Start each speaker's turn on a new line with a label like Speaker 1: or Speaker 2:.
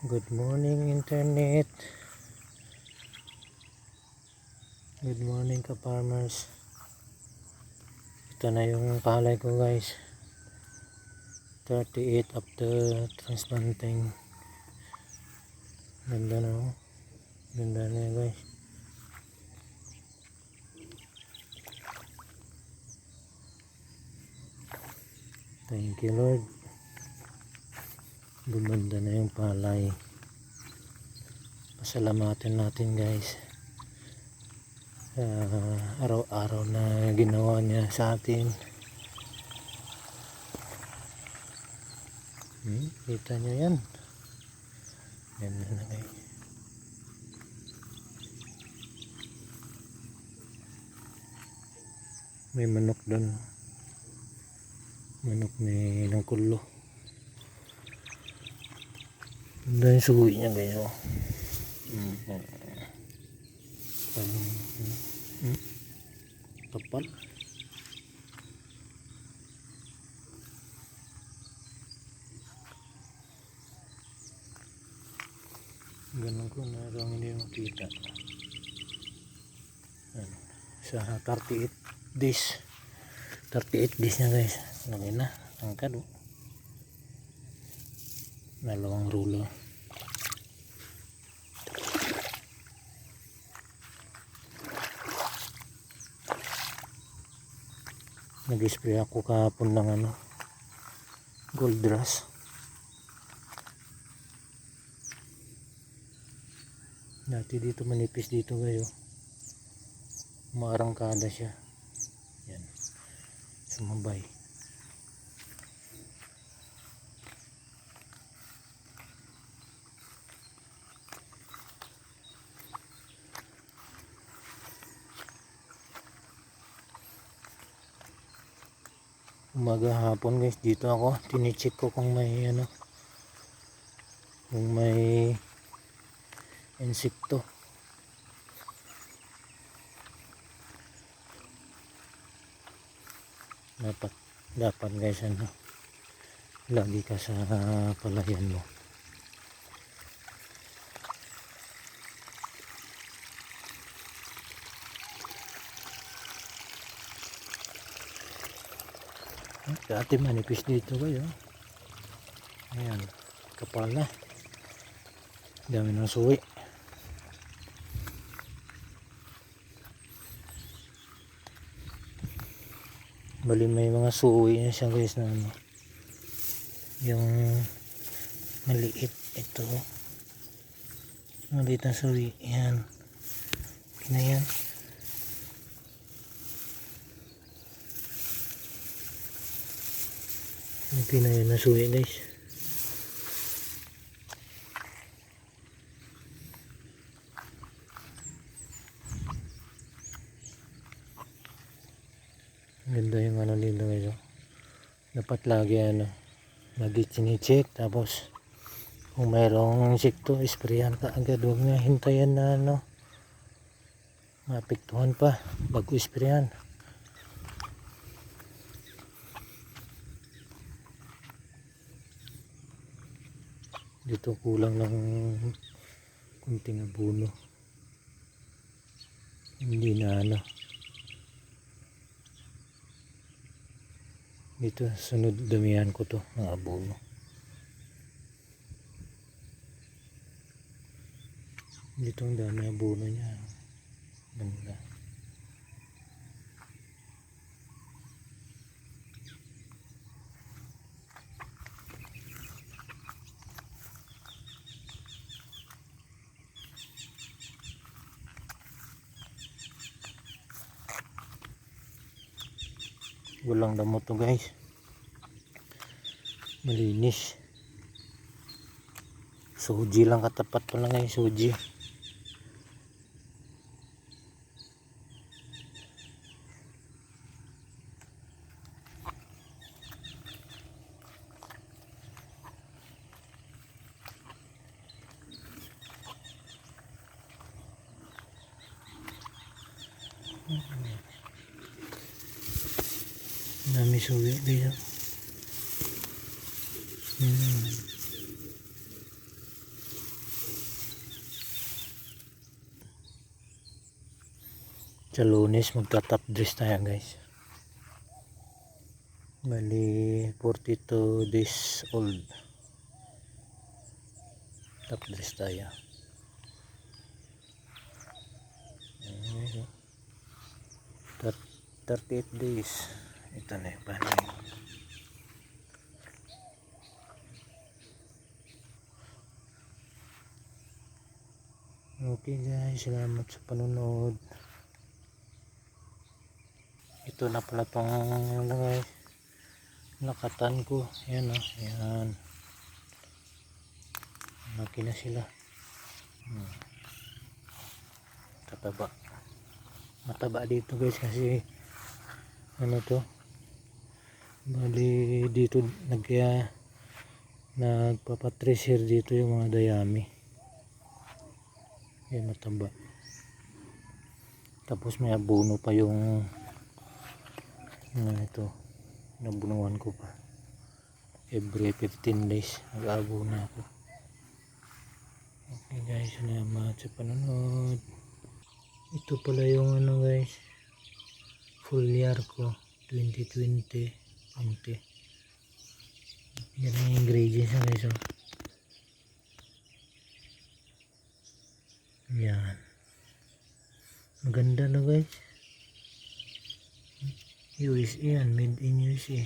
Speaker 1: Good morning internet. Good morning ka farmers. Ito na yung palay ko guys. 38 after transplanting. Ganda na oh. Ganda na guys. Thank you Lord. Gumanda na yung palay. Pasalamatan natin guys. Araw-araw na ginawa niya sa atin. Kita nyo yan. Ganda na guys. May manok doon. Manok ni ng kulo. Ganda yung suwi niya guys. Kapal. Ganun ko na lang hindi makita. Sa 38 days. 38 days na guys. Lagi na. Angkad oh. Dalawang rulo. Nag-spray ako kahapon ng gold rush. Dati dito manipis dito guys. Umarangkada siya. Yan. Sumabay. Umaga hapon guys dito ako tinicheck ko kung may kung may insekto. Dapat guys lagi ka sa palayan mo. Dati manipis dito kayo. Ayan, kapal na. Dami ng suwi. Bali may mga suwi na siya guys na yung maliit ito. Maliit na suwi. Ayan. Yan. Okay na yun na suwi guys. Ganda yung nila guys. Dapat lagi lagi chine-check, tapos kung mayroong insekto isprayan ka agad. Huwag nga hintayan na maapektuhan pa bago isprayan. Dito kulang ng kunting abono. Hindi na dito sunod damihan ko to ng abono. Dito ang dami abono niya. Ganda. Walang damot to guys. Malinis. Suji lang katapat pa lang guys. Suji. Dami suwi dito. Sa Lunes magta-top dress tayo guys. Bali 42 days old. Top dress tayo. Ayan, so, 38 days. Ito na yung paano. Okay guys, salamat sa panonood. Ito na pala tong ano guys, nakatan ko. Ayan o, ayan. Laki na sila. Tataba. Mataba dito guys kasi ano to. Bali dito nagpapatreasure dito yung mga dayami. Ayan, mataba. Tapos may abono pa yung ito, nabunuan ko pa. Every 15 days nag-aabono ako. Okay guys, salamat sa panonood. Ito pala yung ano guys, full year ko 2020. Yan ang ingredients na guys. Oh. Yan. Maganda na guys. USA yan, made in USA.